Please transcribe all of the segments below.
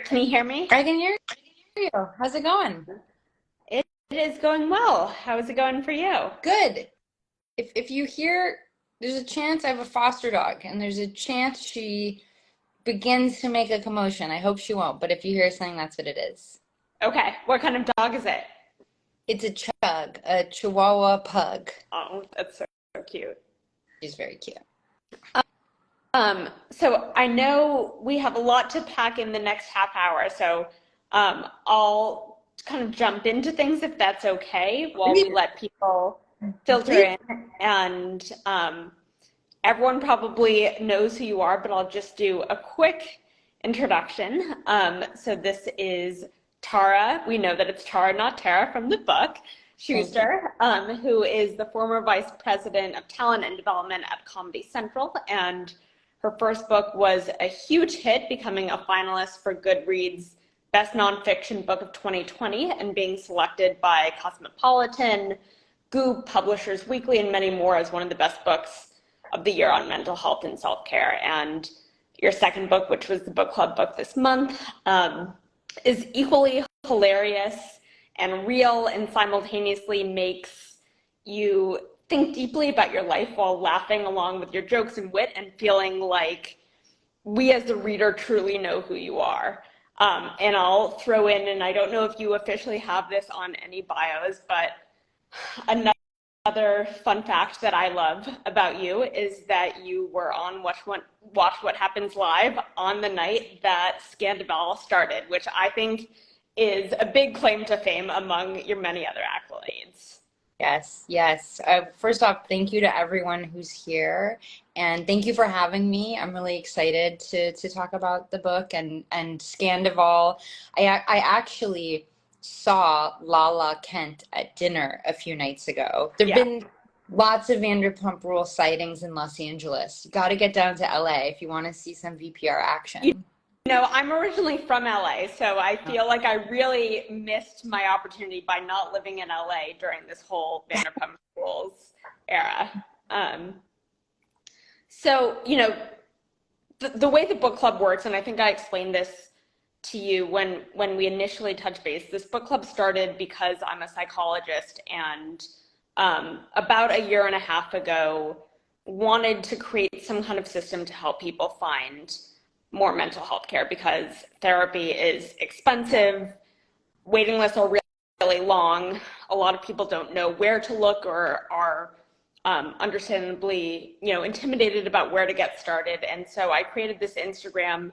Can you hear me? I can hear you. How's it going? It is going well. How is it going for you? Good. If you hear, there's a chance I have a foster dog, and there's a chance she begins to make a commotion. I hope she won't, but if you hear something, that's what it is. Okay. What kind of dog is it? It's a chug, a Chihuahua pug. Oh, that's so cute. She's very cute. So I know we have a lot to pack in the next half hour, so I'll kind of jump into things if that's okay while Please, we let people filter please. in. And everyone probably knows who you are, but I'll just do a quick introduction. So this is Tara. We know that it's Tara, not Tara, from the book. Thank you. Schuster, who is the former vice president of talent and development at Comedy Central. And her first book was a huge hit, becoming a finalist for Goodreads' Best Nonfiction Book of 2020 and being selected by Cosmopolitan, Goop, Publishers Weekly, and many more as one of the best books of the year on mental health and self-care. And your second book, which was the book club book this month, is equally hilarious and real and simultaneously makes you think deeply about your life while laughing along with your jokes and wit and feeling like we as the reader truly know who you are. And I'll throw in, and I don't know if you officially have this on any bios, but another fun fact that I love about you is that you were on Watch What Happens Live on the night that Scandival started, which I think is a big claim to fame among your many other accolades. Yes, yes. First off, thank you to everyone who's here, and thank you for having me. I'm really excited to talk about the book and Scandival. I actually saw Lala Kent at dinner a few nights ago. There've Yeah. been lots of Vanderpump Rule sightings in Los Angeles. You got to get down to LA if you want to see some VPR You action. know, I'm originally from LA, so I feel like I really missed my opportunity by not living in LA during this whole Vanderpump Rules era. Um, the way the book club works, and I think I explained this to you when we initially touched base, this book club started because I'm a psychologist and about a year and a half ago wanted to create some kind of system to help people find more mental health care because therapy is expensive, waiting lists are really long. A lot of people don't know where to look or are understandably, intimidated about where to get started. And so I created this Instagram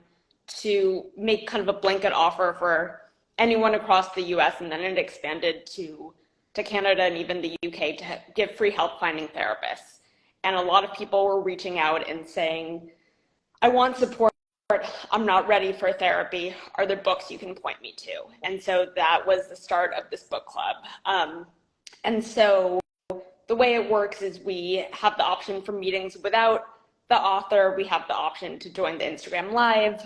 to make kind of a blanket offer for anyone across the US, and then it expanded to Canada and even the UK to give free help finding therapists. And a lot of people were reaching out and saying, I want support. I'm not ready for therapy. Are there books you can point me to? And so that was the start of this book club. And so the way it works is we have the option for meetings without the author. We have the option to join the Instagram Live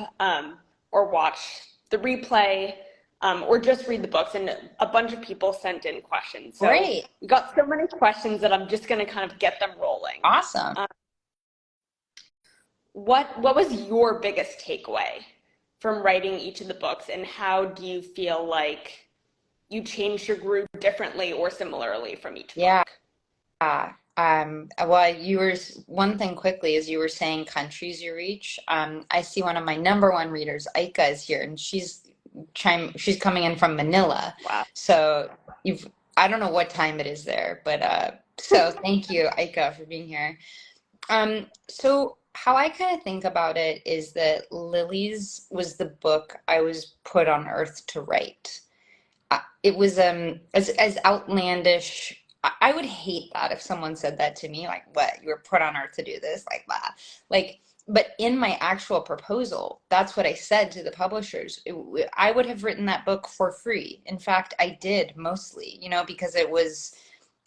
or watch the replay or just read the books. And a bunch of people sent in questions. So Great. we got so many questions that I'm just going to kind of get them rolling. Awesome. What was your biggest takeaway from writing each of the books, and how do you feel like you changed your group differently or similarly from each Yeah. book? Well, one thing quickly is you were saying countries you reach. I see one of my number one readers, Aika, is here, and she's coming in from Manila. Wow. So I don't know what time it is there, but so thank you, Aika, for being here. So how I kind of think about it is that Lilies was the book I was put on earth to write. It was as outlandish. I would hate that if someone said that to me, like, what, you were put on earth to do this, like that. Like, but in my actual proposal, that's what I said to the publishers. I would have written that book for free. In fact, I did mostly, because it was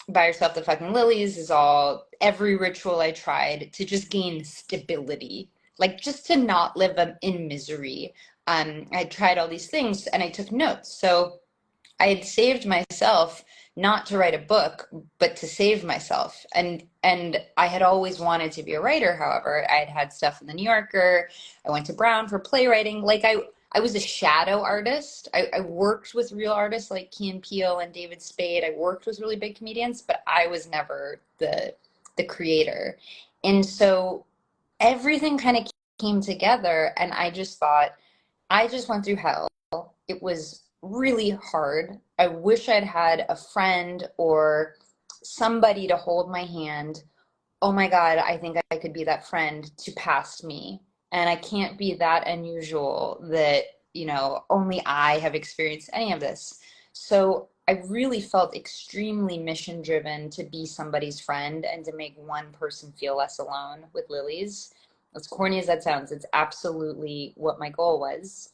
Buy Yourself the Fucking Lilies is all every ritual I tried to just gain stability, like just to not live in misery. I tried all these things and I took notes. So I had saved myself not to write a book, but to save myself. And I had always wanted to be a writer. However, I had had stuff in the New Yorker. I went to Brown for playwriting. Like I was a shadow artist. I worked with real artists like Key and Peele and David Spade. I worked with really big comedians, but I was never the creator. And so everything kind of came together, and I just thought, I just went through hell. It was really hard. I wish I'd had a friend or somebody to hold my hand. Oh my God, I think I could be that friend to past me. And I can't be that unusual that, only I have experienced any of this. So I really felt extremely mission driven to be somebody's friend and to make one person feel less alone with Lilies. As corny as that sounds, it's absolutely what my goal was.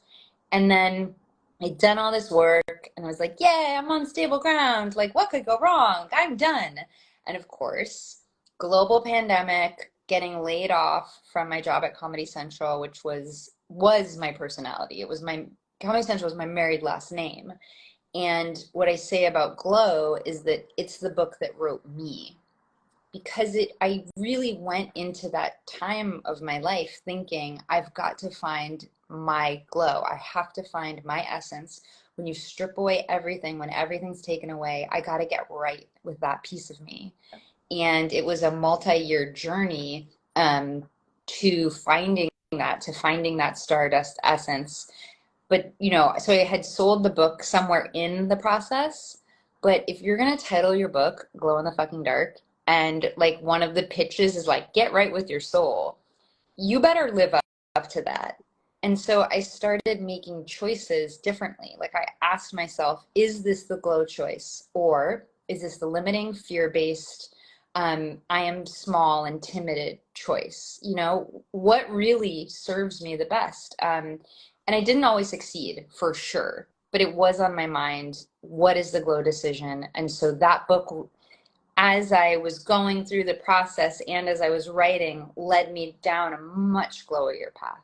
And then I'd done all this work and I was like, yay, I'm on stable ground. Like, what could go wrong? I'm done. And of course, global pandemic, getting laid off from my job at Comedy Central, which was my personality. It was my Comedy Central was my married last name. And what I say about Glow is that it's the book that wrote me, because I really went into that time of my life thinking I've got to find my glow. I have to find my essence. When you strip away everything, when everything's taken away, I got to get right with that piece of me. And it was a multi-year journey to finding that stardust essence. But, so I had sold the book somewhere in the process. But if you're going to title your book Glow in the Fucking Dark, and like one of the pitches is like, get right with your soul, you better live up to that. And so I started making choices differently. Like I asked myself, is this the glow choice? Or is this the limiting, fear-based, I am small and timid choice? What really serves me the best? And I didn't always succeed for sure, but it was on my mind. What is the glow decision? And so that book, as I was going through the process and as I was writing, led me down a much glowier path.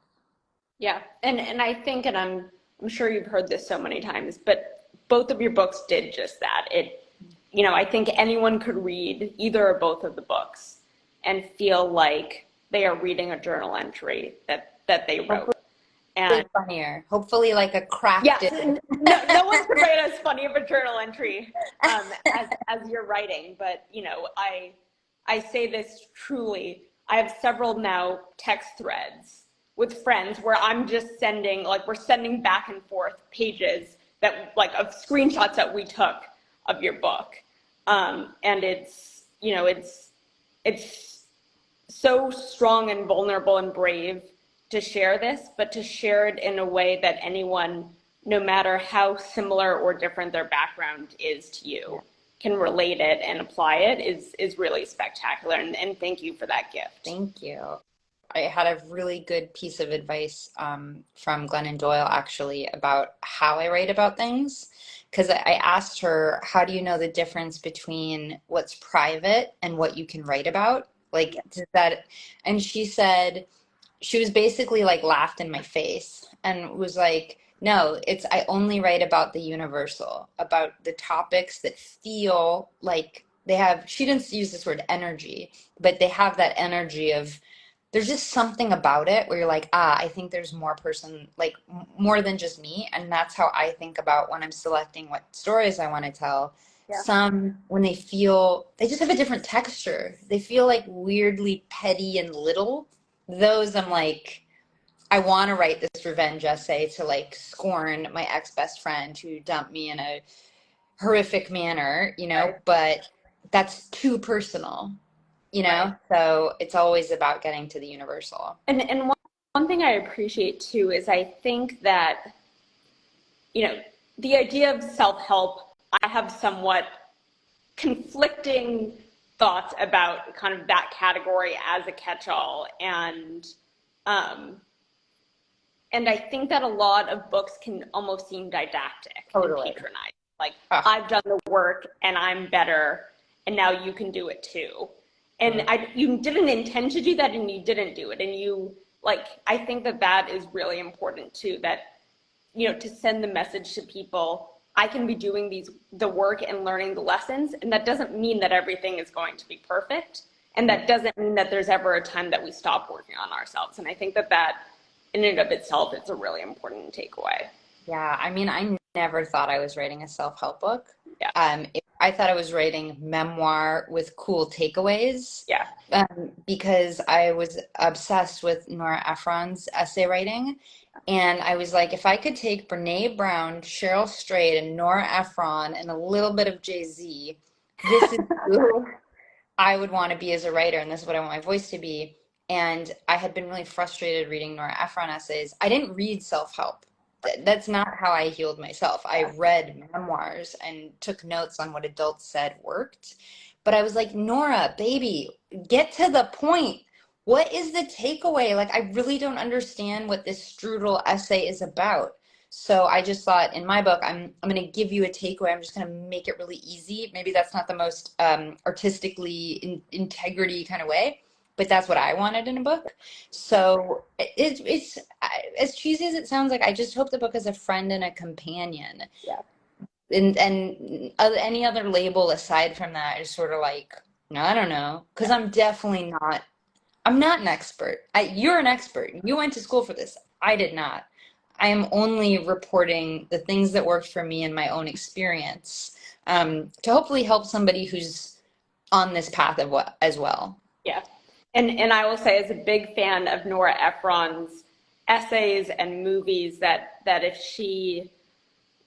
Yeah. And I think, and I'm sure you've heard this so many times, but both of your books did just that. I think anyone could read either or both of the books and feel like they are reading a journal entry that they wrote. And Funnier, hopefully like a yes, crafted. no one's going to write as funny of a journal entry as you're writing, but I say this truly. I have several now text threads with friends where I'm just we're sending back and forth pages of screenshots that we took of your book, and it's so strong and vulnerable and brave to share this, but to share it in a way that anyone, no matter how similar or different their background is to you, can relate it and apply it is really spectacular. And thank you for that gift. Thank you. I had a really good piece of advice from Glennon Doyle actually about how I write about things. Because I asked her, how do you know the difference between what's private and what you can write about? Like, does that, and she was basically like laughed in my face and was like, no, I only write about the universal, about the topics that feel like they have, she didn't use this word energy, but they have that energy of, there's just something about it where you're like, I think there's like more than just me. And that's how I think about when I'm selecting what stories I want to tell. Yeah. Some, when they just have a different texture. They feel like weirdly petty and little. Those I'm like, I want to write this revenge essay to like scorn my ex-best friend who dumped me in a horrific manner, Right. but that's too personal. Right. So it's always about getting to the universal. And one thing I appreciate too is I think that, the idea of self-help, I have somewhat conflicting thoughts about kind of that category as a catch-all. Um, and I think that a lot of books can almost seem didactic Totally. and patronizing. Like, I've done the work and I'm better, and now you can do it too. And you didn't intend to do that, and you didn't do it. And I think that is really important too, that, to send the message to people, I can be doing the work and learning the lessons. And that doesn't mean that everything is going to be perfect. And that doesn't mean that there's ever a time that we stop working on ourselves. And I think that in and of itself, it's a really important takeaway. Yeah, I mean, I never thought I was writing a self-help book. Yeah. I thought I was writing memoir with cool takeaways, Yeah. because I was obsessed with Nora Ephron's essay writing. And I was like, if I could take Brene Brown, Cheryl Strayed, and Nora Ephron, and a little bit of Jay-Z, this is who I would want to be as a writer, and this is what I want my voice to be. And I had been really frustrated reading Nora Ephron essays. I didn't read self-help. That's not how I healed myself. I read memoirs and took notes on what adults said worked. But I was like, Nora, baby, get to the point. What is the takeaway? Like, I really don't understand what this strudel essay is about. So I just thought in my book, I'm going to give you a takeaway. I'm just going to make it really easy. Maybe that's not the most artistically integrity kind of way, but that's what I wanted in a book. So it's as cheesy as it sounds, like I just hope the book is a friend and a companion. Yeah. And any other label aside from that is sort of like, I don't know, because I'm not an expert. You're an expert. You went to school for this. I did not. I am only reporting the things that worked for me in my own experience, to hopefully help somebody who's on this path as well. Yeah. And I will say, as a big fan of Nora Ephron's essays and movies, that if she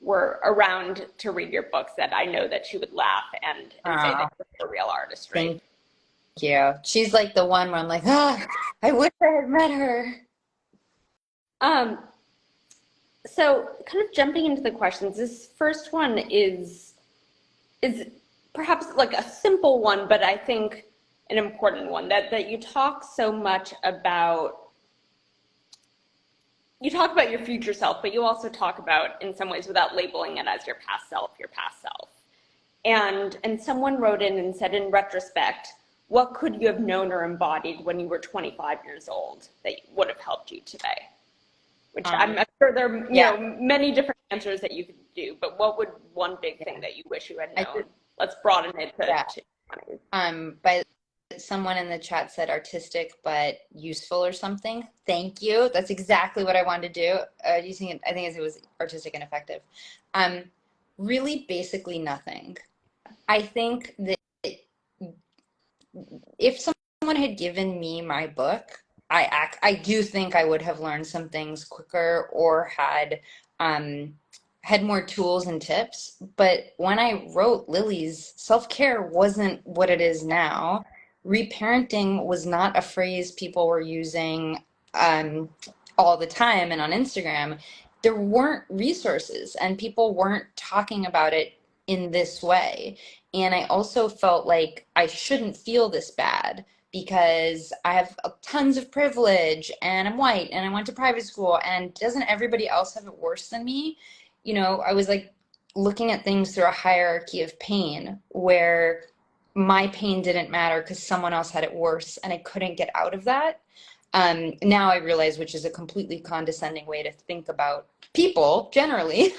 were around to read your books, that I know that she would laugh and say that you're a real artistry. Thank you. She's like the one where I'm like, I wish I had met her. Um, so kind of jumping into the questions, this first one is perhaps like a simple one, but I think an important one, that you talk so much about. You talk about your future self, but you also talk about, in some ways, without labeling it as your past self, your past self. And someone wrote in and said, in retrospect, what could you have known or embodied when you were 25 years old that would have helped you today? Which I'm sure there are many different answers that you could do, but what would one big thing that you wish you had known? Let's broaden it to 20. By someone in the chat said artistic but useful or something. Thank you. That's exactly what I wanted to do. Using it, I think it was artistic and effective. Really basically nothing. I think that if someone had given me my book, I do think I would have learned some things quicker or had more tools and tips. But when I wrote Lilies, self-care wasn't what it is now. Reparenting was not a phrase people were using all the time and on Instagram. There weren't resources and people weren't talking about it in this way. And I also felt like I shouldn't feel this bad because I have tons of privilege and I'm white and I went to private school, and doesn't everybody else have it worse than me? I was like looking at things through a hierarchy of pain where my pain didn't matter because someone else had it worse and I couldn't get out of that. Now I realize, which is a completely condescending way to think about people generally.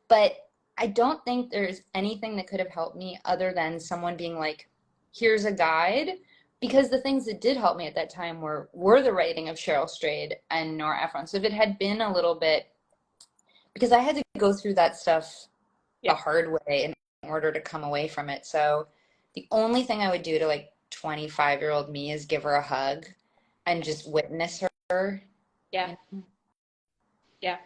But I don't think there's anything that could have helped me other than someone being like, here's a guide. Because the things that did help me at that time were the writing of Cheryl Strayed and Nora Ephron. So if it had been a little bit, because I had to go through that stuff the hard way in order to come away from it. So the only thing I would do to like 25-year-old me is give her a hug and just witness her. Yeah. Yeah.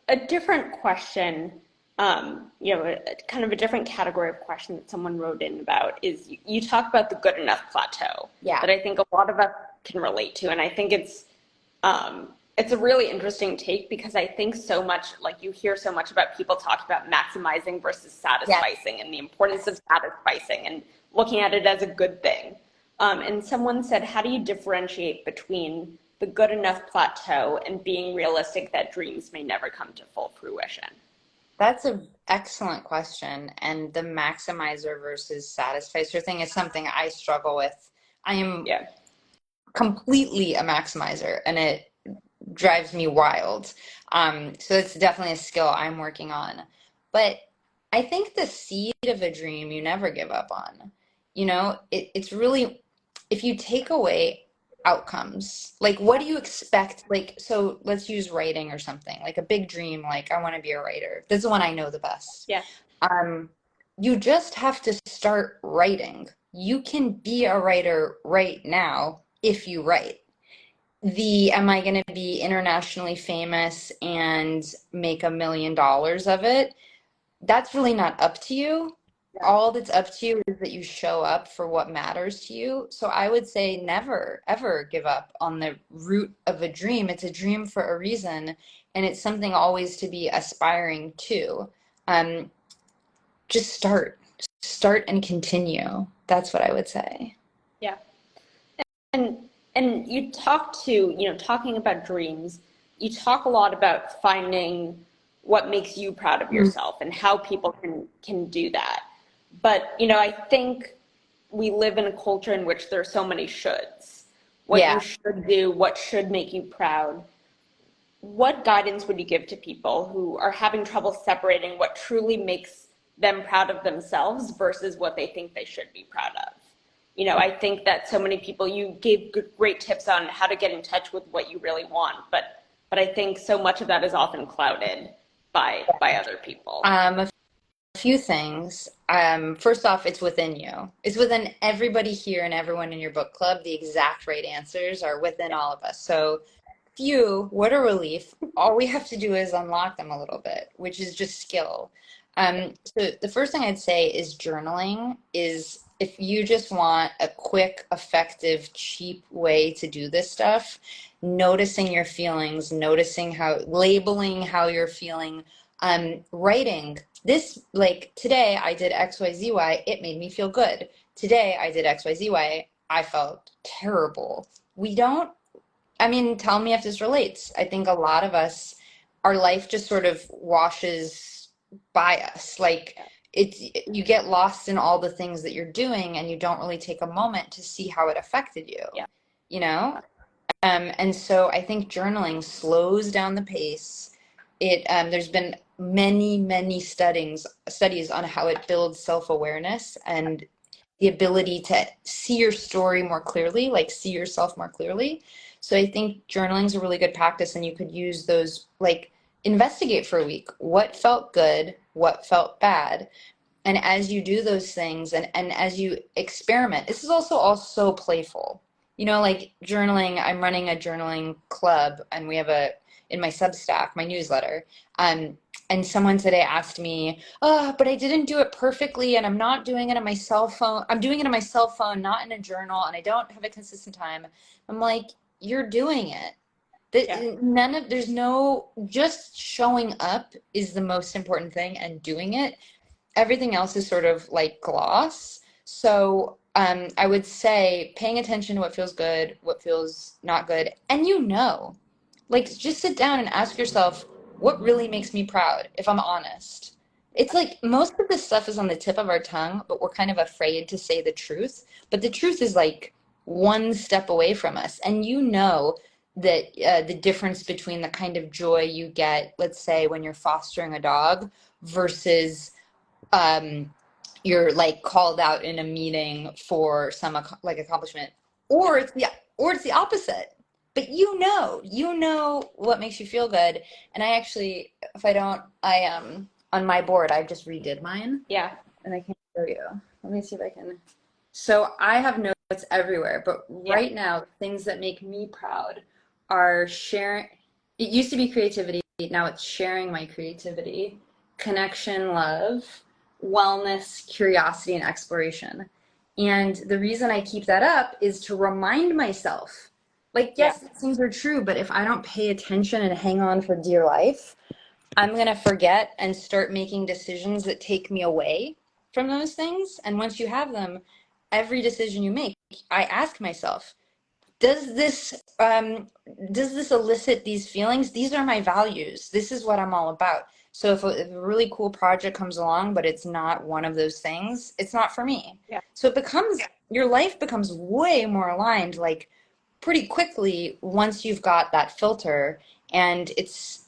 A different question, kind of a different category of question that someone wrote in about is you talk about the good enough plateau that I think a lot of us can relate to. And I think it's a really interesting take, because I think so much, like you hear so much about people talking about maximizing versus satisficing and the importance of satisficing and looking at it as a good thing. And someone said, how do you differentiate between the good enough plateau and being realistic that dreams may never come to full fruition? That's an excellent question. And the maximizer versus satisficer thing is something I struggle with. I am completely a maximizer and it drives me wild. So it's definitely a skill I'm working on. But I think the seed of a dream you never give up on. It's if you take away outcomes, like what do you expect? Like, so let's use writing or something, like a big dream, like I want to be a writer. This is the one I know the best. Yeah. Um, you just have to start writing. You can be a writer right now if you write. The am I going to be internationally famous and make $1 million of it? That's really not up to you. Yeah. All that's up to you is that you show up for what matters to you. So I would say never, ever give up on the root of a dream. It's a dream for a reason, and it's something always to be aspiring to. Um, just start and continue. That's what I would say. Yeah. And you talk to, talking about dreams, you talk a lot about finding what makes you proud of Mm. yourself and how people can do that. But, I think we live in a culture in which there are so many shoulds. What you Yeah. should do, what should make you proud. What guidance would you give to people who are having trouble separating what truly makes them proud of themselves versus what they think they should be proud of? I think that so many people, you gave great tips on how to get in touch with what you really want, but I think so much of that is often clouded by other people. A few things. First off, it's within you. It's within everybody here and everyone in your book club. The exact right answers are within Yeah. all of us. So few, what a relief. All we have to do is unlock them a little bit, which is just skill. So the first thing I'd say is journaling is if you just want a quick, effective, cheap way to do this stuff, noticing your feelings, noticing how, labeling how you're feeling, writing this, like today I did XYZY, it made me feel good. Today I did XYZY, I felt terrible. We don't I mean, tell me if this relates. I think a lot of us, our life just sort of washes by us. Like it's, you get lost in all the things that you're doing and you don't really take a moment to see how it affected you, Yeah. you know? And so I think journaling slows down the pace. There's been many studies on how it builds self-awareness and the ability to see your story more clearly, like see yourself more clearly. So I think journaling is a really good practice, and you could use those, like investigate for a week. What felt good? What felt bad? And as you do those things and as you experiment, this is also playful. Like journaling, I'm running a journaling club and we have in my Substack, my newsletter. And someone today asked me, oh, but I didn't do it perfectly and I'm not doing it on my cell phone. I'm doing it on my cell phone, not in a journal, and I don't have a consistent time. I'm like, you're doing it. Yeah. There's no, just showing up is the most important thing and doing it. Everything else is sort of like gloss. So I would say paying attention to what feels good, what feels not good, and like just sit down and ask yourself, what really makes me proud, if I'm honest. It's like most of this stuff is on the tip of our tongue, but we're kind of afraid to say the truth. But the truth is like one step away from us. And that the difference between the kind of joy you get, let's say, when you're fostering a dog versus um, you're like called out in a meeting for some like accomplishment, or it's the opposite. But you know what makes you feel good. And I actually, if I don't, I on my board I just redid mine, Yeah. and I can show you. Let me see if I can. So I have notes everywhere, but Yeah. right now, things that make me proud are sharing. It used to be creativity, now it's sharing my creativity, connection, love, wellness, curiosity, and exploration. And the reason I keep that up is to remind myself, like, Yeah. yes, these things are true, but if I don't pay attention and hang on for dear life, I'm going to forget and start making decisions that take me away from those things. And once you have them, every decision you make, I ask myself, does this elicit these feelings? These are my values. This is what I'm all about. So if a really cool project comes along, but it's not one of those things, it's not for me. Yeah. So your life becomes way more aligned, like pretty quickly once you've got that filter. And it's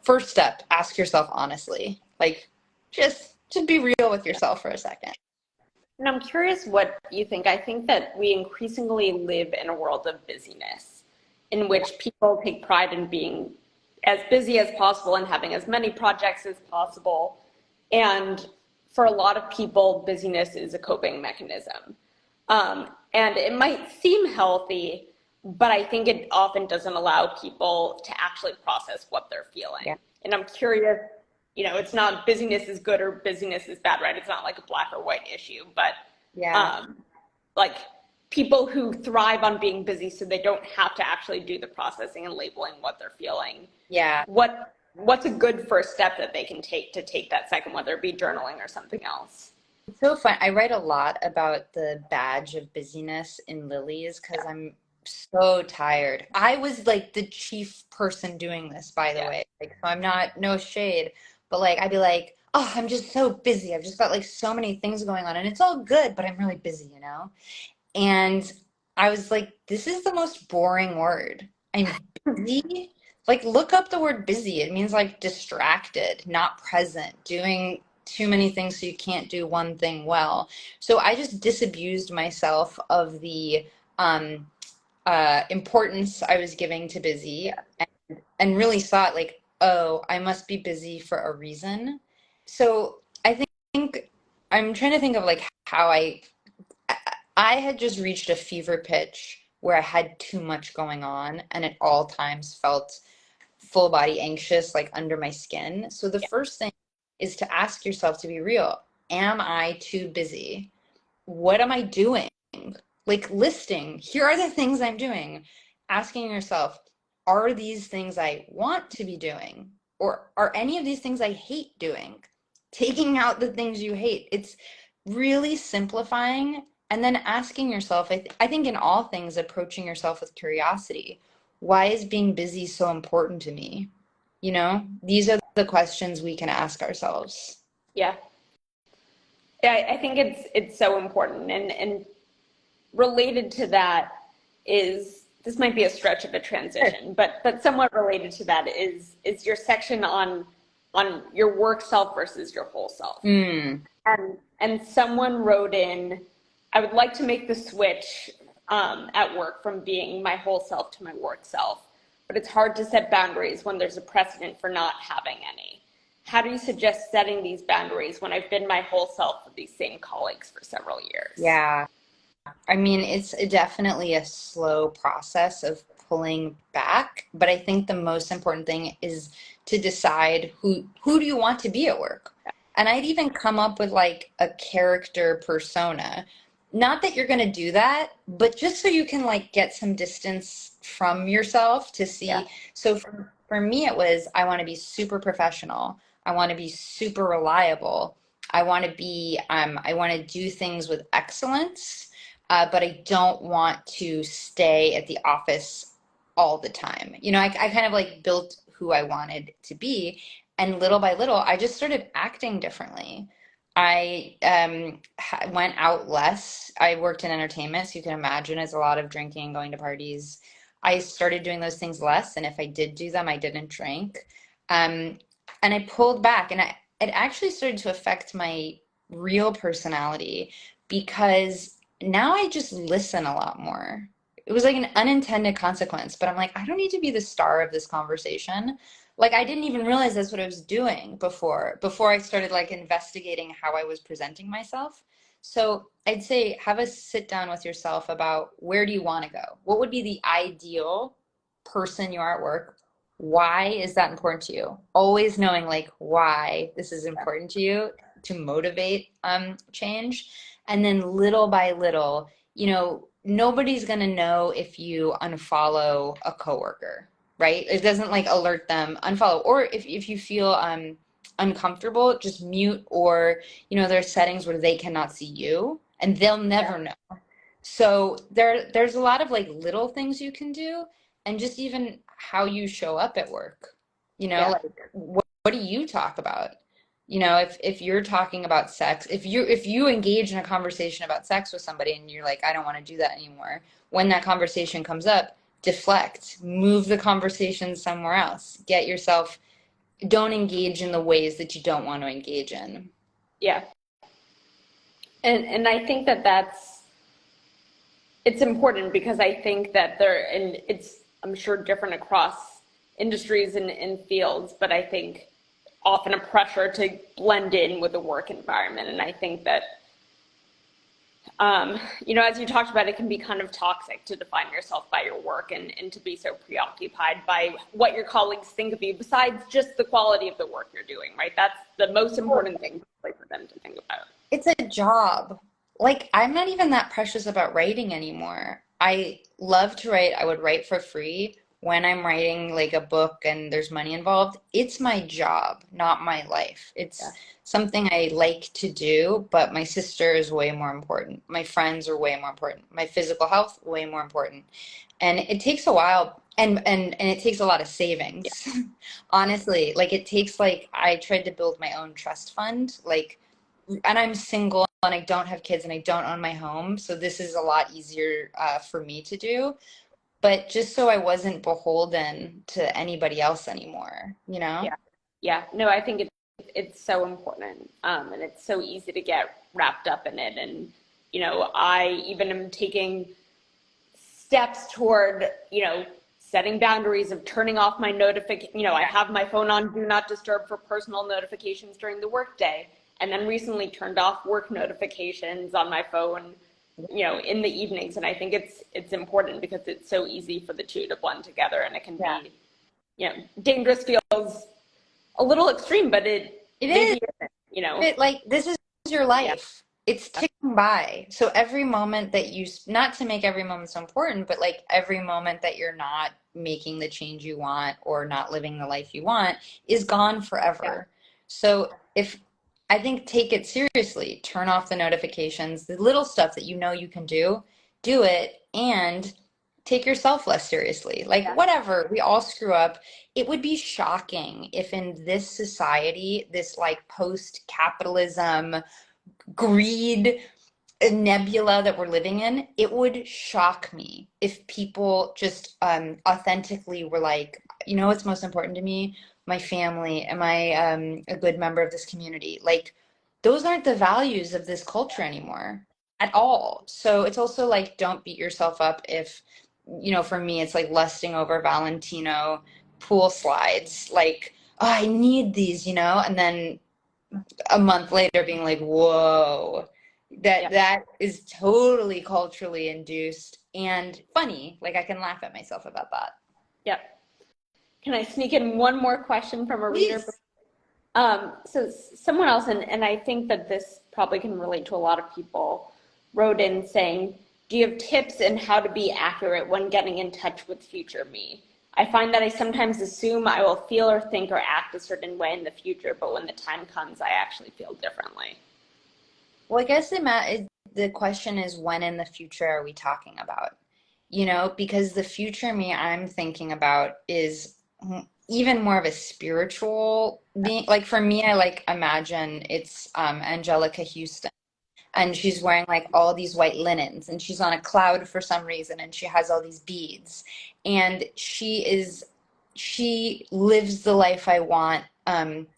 first step, ask yourself honestly, like just be real with yourself for a second. And I'm curious what you think. I think that we increasingly live in a world of busyness in which people take pride in being as busy as possible and having as many projects as possible. And for a lot of people, busyness is a coping mechanism. And it might seem healthy, but I think it often doesn't allow people to actually process what they're Yeah. feeling. And I'm curious, it's not busyness is good or busyness is bad, right? It's not like a black or white issue, but Yeah. um, like people who thrive on being busy so they don't have to actually do the processing and labeling what they're feeling. Yeah. What's a good first step that they can take to take that second, whether it be journaling or something else? It's so fun. I write a lot about the badge of busyness in Lilies because Yeah, I'm so tired. I was like the chief person doing this, by the yeah, way. Like, so I'm not, no shade, but like, I'd be like, oh, I'm just so busy. I've just got like so many things going on and it's all good, but I'm really busy, you know? And I was like, this is the most boring word. I'm busy. Like, look up the word busy. It means like distracted, not present, doing too many things so you can't do one thing well. So I just disabused myself of the um, importance I was giving to busy yeah, and really saw it like, oh, I must be busy for a reason. So I think I'm trying to think of like how I I had just reached a fever pitch where I had too much going on and at all times felt full body anxious, like under my skin. So the yeah, first thing is to ask yourself to be real. Am I too busy? What am I doing? Like listing, here are the things I'm doing. Asking yourself, are these things I want to be doing? Or are any of these things I hate doing? Taking out the things you hate. It's really simplifying and then asking yourself, I think in all things, approaching yourself with curiosity. Why is being busy so important to me? You know, these are the questions we can ask ourselves. yeah. Yeah, I think it's so important, and related to that is, this might be a stretch of a Sure. transition, but somewhat related to that is your section on your work self versus your whole self. Mm, And someone wrote in, I would like to make the switch at work from being my whole self to my work self, but it's hard to set boundaries when there's a precedent for not having any. How do you suggest setting these boundaries when I've been my whole self with these same colleagues for several years? yeah. I mean, it's definitely a slow process of pulling back, but I think the most important thing is to decide who do you want to be at work. And I'd even come up with like a character persona. Not that you're going to do that, but just so you can like get some distance from yourself to Yeah, see. So for me, it was I want to be super professional. I want to be super reliable. I want to do things with excellence, but I don't want to stay at the office all the time. You know, I kind of like built who I wanted to be, and little by little, I just started acting differently. I went out less. I worked in entertainment, so you can imagine it's a lot of drinking, going to parties. I started doing those things less, and if I did do them, I didn't drink. Um, and I pulled back, and it actually started to affect my real personality because now I just listen a lot more. It was like an unintended consequence, but I'm like, I don't need to be the star of this conversation. Like I didn't even realize that's what I was doing before I started like investigating how I was presenting myself. So I'd say have a sit down with yourself about where do you want to go? What would be the ideal person you are at work? Why is that important to you? Always knowing like why this is important to you to motivate change. And then little by little, you know, nobody's going to know if you unfollow a coworker, right? It doesn't like alert them unfollow. Or if you feel uncomfortable, just mute, or, you know, there's settings where they cannot see you and they'll yeah, never know. So there's a lot of like little things you can do, and just even how you show up at work. You know, yeah, like what do you talk about? You know, if you're talking about sex, if you engage in a conversation about sex with somebody and you're like, I don't want to do that anymore, when that conversation comes up, deflect, move the conversation somewhere else. Get yourself, don't engage in the ways that you don't want to engage in. yeah. And I think that it's important because I think that and it's, I'm sure, different across industries and fields, but I think often a pressure to blend in with the work environment. And I think that, as you talked about, it can be kind of toxic to define yourself by your work and to be so preoccupied by what your colleagues think of you, besides just the quality of the work you're doing, right? That's the most important thing for them to think about. It's a job. Like, I'm not even that precious about writing anymore. I love to write. I would write for free when I'm writing like a book and there's money involved. It's my job, not my life. Yeah. It's something I like to do, but my sister is way more important. My friends are way more important. My physical health, way more important. And it takes a while and it takes a lot of Yeah. savings. Honestly, like it takes like I tried to build my own trust fund, like and I'm single and I don't have kids and I don't own my home. So this is a lot easier for me to do. But just so I wasn't beholden to anybody else anymore, you know? Yeah. Yeah. No, I think it's so important. And it's so easy to get wrapped up in it. And, I even am taking steps toward, setting boundaries of turning off my notification. I have my phone on do not disturb for personal notifications during the workday, and then recently turned off work notifications on my phone, in the evenings. And I think it's important because it's so easy for the two to blend together, and it can Yeah. be, dangerous feels a little extreme, but it It is. maybe isn't. Like this is your Yeah, life. It's ticking by. So every moment that not to make every moment so important, but like every moment that you're not making the change you want or not living the life you want is gone yeah, forever. So if I think take it seriously, turn off the notifications, the little stuff that you know you can do it and take yourself less seriously. Like yeah, whatever, we all screw up. It would be shocking if in this society, this like post-capitalism, greed nebula that we're living in, it would shock me if people just authentically were like, you know what's most important to me? My family. Am I a good member of this community? Like, those aren't the values of this culture anymore at all. So it's also like, don't beat yourself up if, for me, it's like lusting over Valentino pool slides. Like, oh, I need these, and then a month later being like, whoa, that yeah, that is totally culturally induced and funny. Like I can laugh at myself about that. yeah. Can I sneak in one more question from a reader? Please. So someone else, and I think that this probably can relate to a lot of people, wrote in saying, do you have tips in how to be accurate when getting in touch with future me? I find that I sometimes assume I will feel or think or act a certain way in the future, but when the time comes, I actually feel differently. Well, I guess the question is when in the future are we talking about? Because the future me I'm thinking about is even more of a spiritual being. Like for me, I like imagine it's Angelica Houston and she's wearing like all these white linens and she's on a cloud for some reason and she has all these beads and she lives the life I want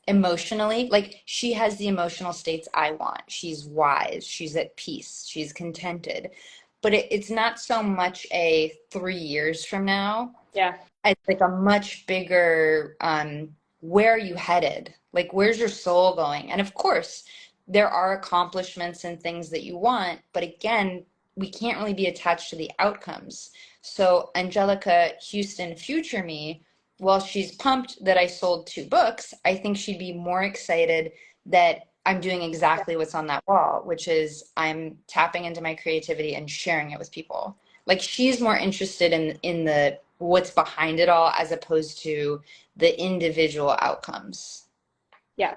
emotionally. Like she has the emotional states I want. She's wise, she's at peace, she's contented, but it's not so much a 3 years from now. Yeah, It's like a much bigger, where are you headed? Like, where's your soul going? And of course, there are accomplishments and things that you want, but again, we can't really be attached to the outcomes. So, Angelica Houston, future me, while she's pumped that I sold 2 books, I think she'd be more excited that I'm doing exactly what's on that wall, which is I'm tapping into my creativity and sharing it with people. Like she's more interested in the what's behind it all as opposed to the individual outcomes. yeah.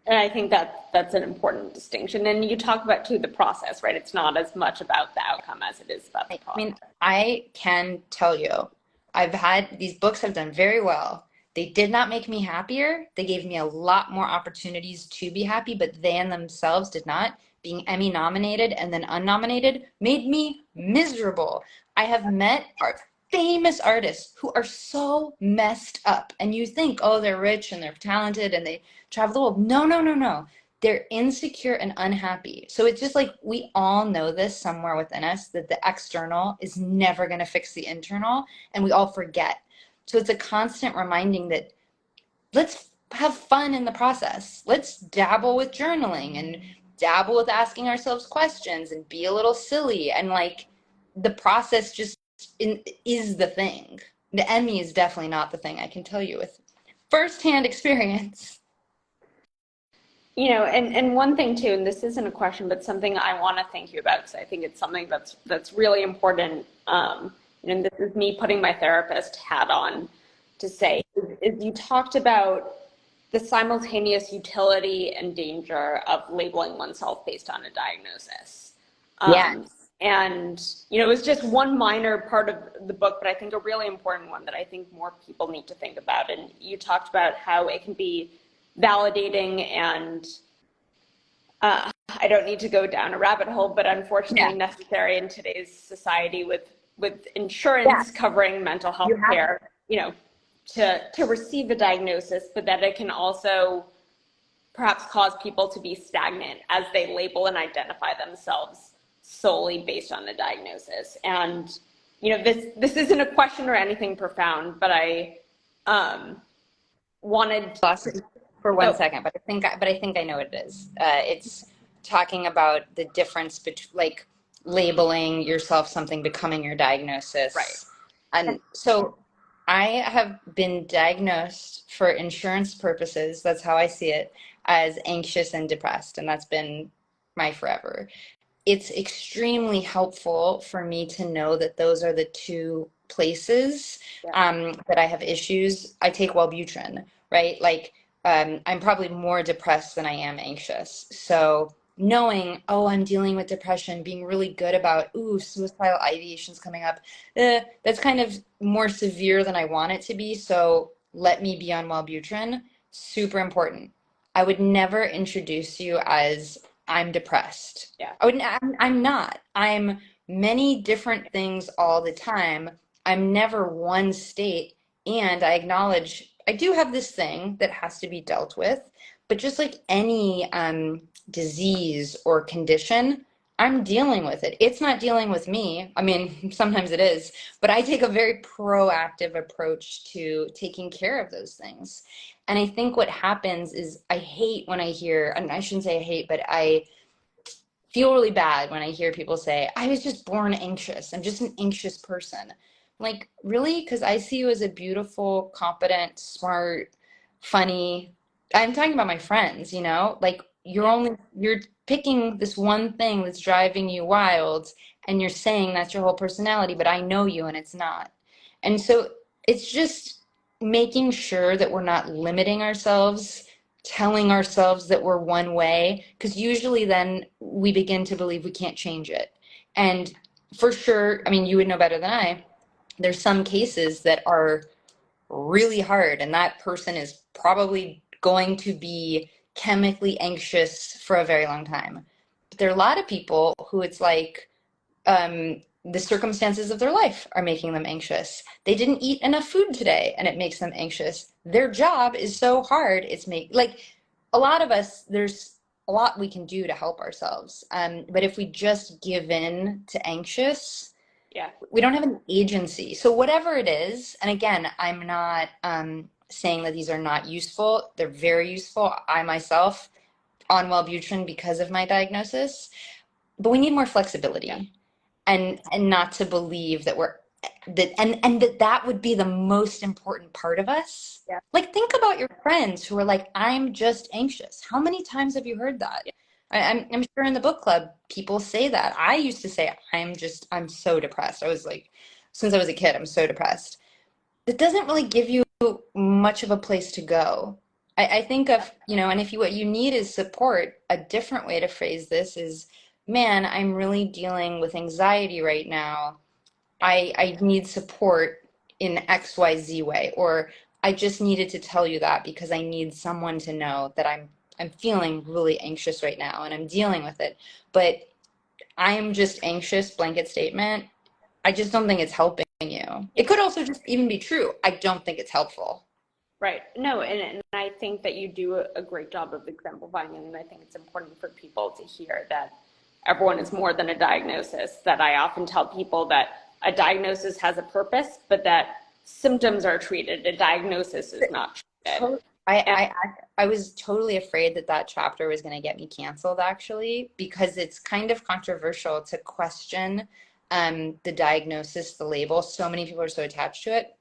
And I think that that's an important distinction. And you talk about too the process, right? It's not as much about the outcome as it is about the I process. mean, I can tell you, I've had these books have done very well. They did not make me happier. They gave me a lot more opportunities to be happy, but they in themselves did not. Being Emmy nominated and then unnominated made me miserable. I have met famous artists who are so messed up, and you think, oh, they're rich and they're talented and they travel the world. No, no, no, no. they're insecure and unhappy. So it's just like we all know this somewhere within us that the external is never going to fix the internal, and we all forget. So it's a constant reminding that let's have fun in the process. Let's dabble with journaling and dabble with asking ourselves questions and be a little silly. And like the process just is the thing. The Emmy is definitely not the thing, I can tell you with firsthand experience. And one thing too, and this isn't a question, but something I want to thank you about because I think it's something that's really important. And this is me putting my therapist hat on to say, is you talked about the simultaneous utility and danger of labeling oneself based on a diagnosis. Yeah. Um, and it was just one minor part of the book, but I think a really important one that I think more people need to think about. And you talked about how it can be validating and I don't need to go down a rabbit hole, but Yeah. unfortunately necessary in today's society with Yeah. insurance covering mental health You have care, to receive a diagnosis, but that it can also perhaps cause people to be stagnant as they label and identify themselves solely based on the diagnosis. And this isn't a question or anything profound, but I wanted lost to. it for one Oh, second, but I think I know what it is. It's talking about the difference between like labeling yourself something, becoming your right. diagnosis. And so I have been diagnosed for insurance purposes, that's how I see it, as anxious and depressed, and that's been my forever. It's extremely helpful for me to know that those are the two places Yeah. that I have issues. I take Wellbutrin, right? Like, I'm probably more depressed than I am anxious. So knowing, oh, I'm dealing with depression, being really good about, ooh, suicidal ideations coming up, that's kind of more severe than I want it to be. So let me be on Wellbutrin. Super important. I would never introduce you as I'm depressed. Yeah. I'm not. I'm many different things all the time. I'm never one state. And I acknowledge I do have this thing that has to be dealt with. But just like any disease or condition, I'm dealing with it. It's not dealing with me. I mean, sometimes it is, but I take a very proactive approach to taking care of those things. And I think what happens is I hate when I hear, and I shouldn't say I hate, but I feel really bad when I hear people say, I was just born anxious. I'm just an anxious person. Like, really? Because I see you as a beautiful, competent, smart, funny. I'm talking about my friends, Like, you're picking this one thing that's driving you wild, and you're saying that's your whole personality, but I know you and it's not. And so it's just making sure that we're not limiting ourselves, telling ourselves that we're one way, because usually then we begin to believe we can't change it. And for sure, I mean, you would know better than I, there's some cases that are really hard, and that person is probably going to be chemically anxious for a very long time. But there are a lot of people who it's like, the circumstances of their life are making them anxious. They didn't eat enough food today and it makes them anxious. Their job is so hard, like a lot of us, there's a lot we can do to help ourselves. But if we just give in to anxious, Yeah. we don't have an agency. So whatever it is, and again, I'm not saying that these are not useful. They're very useful. I myself on Wellbutrin because of my diagnosis, but we need more Yeah. flexibility and not to believe that we're that and that would be the most important part of us. Yeah. Like, think about your friends who are like, I'm just anxious. How many times have you heard that? Yeah. I'm sure in the book club people say that. I used to say, I'm so depressed. I was like, since I was a kid, I'm so depressed. That doesn't really give you much of a place to go. I think of, and if you what you need is support, a different way to phrase this is, man, I'm really dealing with anxiety right now. I need support in XYZ way, or I just needed to tell you that because I need someone to know that I'm feeling really anxious right now and I'm dealing with it. But I'm just anxious, blanket statement. I just don't think it's helping you. It could also just even be true. I don't think it's helpful. Right. No, and I think that you do a great job of exemplifying it, and I think it's important for people to hear that everyone is more than a diagnosis. That I often tell people that a diagnosis has a purpose, but that symptoms are treated. A diagnosis is not treated. To- I, And I, I was totally afraid that that chapter was going to get me canceled, actually, because it's kind of controversial to question the diagnosis, the label. So many people are so attached to it.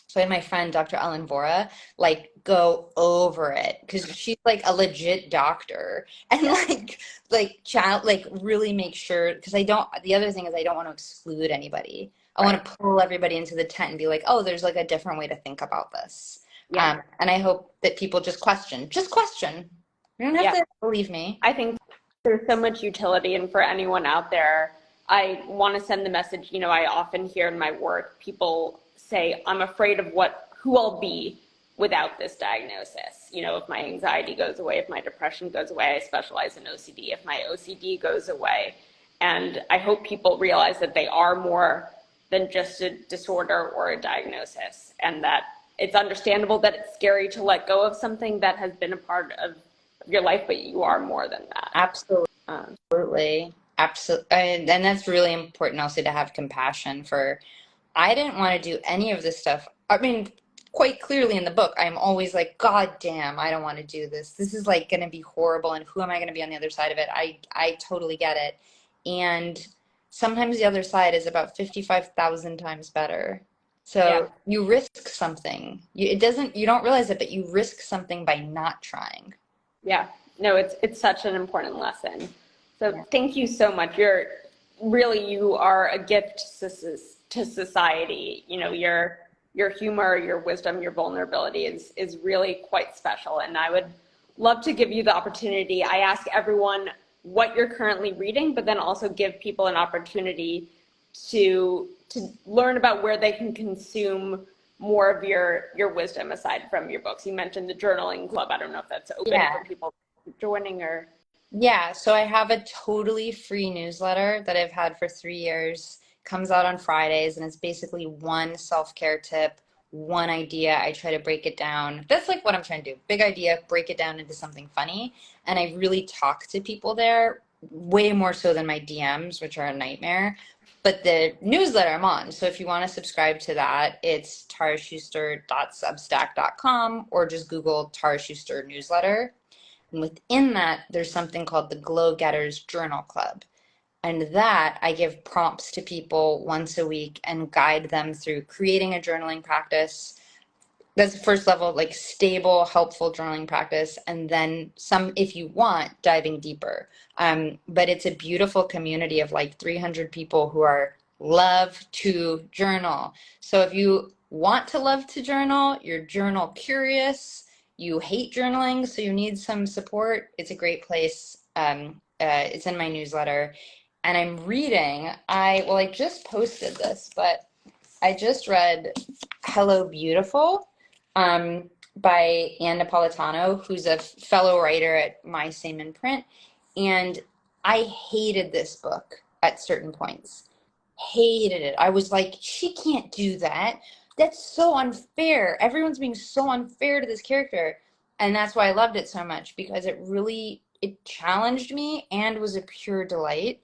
So I had my friend, Dr. Ellen Vora, like go over it because she's like a legit doctor and yeah, like really make sure because I don't the other thing is I don't want to exclude anybody. I want right. to pull everybody into the tent and be like, oh, there's like a different way to think about this. Yeah, And I hope that people just question. Just question. You don't have yeah. to believe me. I think there's so much utility, and for anyone out there, I want to send the message. I often hear in my work people say, "I'm afraid of who I'll be without this diagnosis." If my anxiety goes away, if my depression goes away, I specialize in OCD. If my OCD goes away, and I hope people realize that they are more than just a disorder or a diagnosis, and that it's understandable that it's scary to let go of something that has been a part of your life, but you are more than that. Absolutely. Um, Absolutely. And that's really important also to have compassion for. I didn't want to do any of this stuff. I mean, quite clearly in the book, I'm always like, God damn, I don't want to do this. This is like going to be horrible. And who am I going to be on the other side of it? I totally get it. And sometimes the other side is about 55,000 times better. yeah, So you risk something. You don't realize it, but you risk something by not trying. yeah. No, it's such an important lesson. So Yeah. thank you so much. You are a gift to society. Your humor, your wisdom, your vulnerability is really quite special. And I would love to give you the opportunity. I ask everyone what you're currently reading, but then also give people an opportunity to learn about where they can consume more of your wisdom aside from your books. You mentioned the journaling club. I don't know if that's open Yeah. for people joining or Yeah, so I have a totally free newsletter that I've had for 3 years. Comes out on Fridays, and it's basically one self-care tip, one idea. I try to break it down. That's like what I'm trying to do. Big idea, break it down into something funny. And I really talk to people there way more so than my DMs, which are a nightmare. But the newsletter I'm on. So if you want to subscribe to that, it's taraschuster.substack.com or just Google Tara Schuster newsletter. And within that, there's something called the Glow Getters Journal Club. And that I give prompts to people once a week and guide them through creating a journaling practice. That's the first level, like stable, helpful journaling practice. And then some, if you want, diving deeper. But it's a beautiful community of like 300 people who are love to journal. So if you want to love to journal, you're journal curious, you hate journaling, so you need some support, it's a great place. It's in my newsletter. And I'm reading, I just posted this, but I just read Hello Beautiful by Ann Napolitano, who's a fellow writer at my same imprint. And I hated this book at certain points. Hated it. I was like, she can't do that. That's so unfair. Everyone's being so unfair to this character. And that's why I loved it so much because it challenged me and was a pure delight.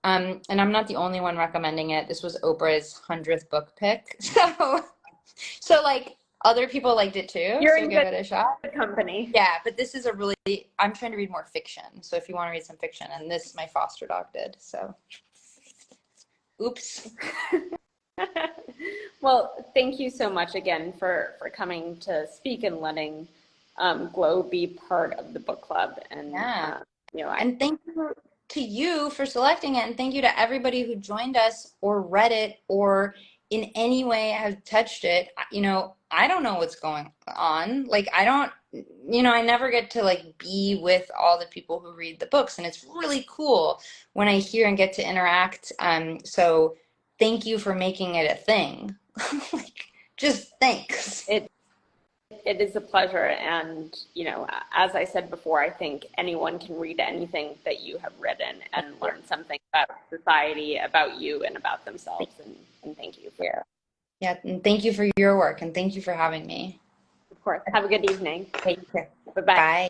And I'm not the only one recommending it. This was Oprah's 100th book pick. So like other people liked it too, you're so in give good it a shot. company. Yeah, but this is I'm trying to read more fiction. So if you want to read some fiction, and this my foster dog did. So oops. Well, thank you so much again for coming to speak and letting Glow be part of the book club. And Yeah. I And thank you to you for selecting it. And thank you to everybody who joined us or read it or in any way has touched it. I don't know what's going on. Like, I don't, I never get to like be with all the people who read the books. And it's really cool when I hear and get to interact. So thank you for making it a thing. Like, just thanks. it is a pleasure. And as I said before, I think anyone can read anything that you have written and learn something about society, about you, and about themselves. And thank you for Yeah, and thank you for your work and thank you for having me. Of course. Have a good evening. Take care. Bye bye. Bye.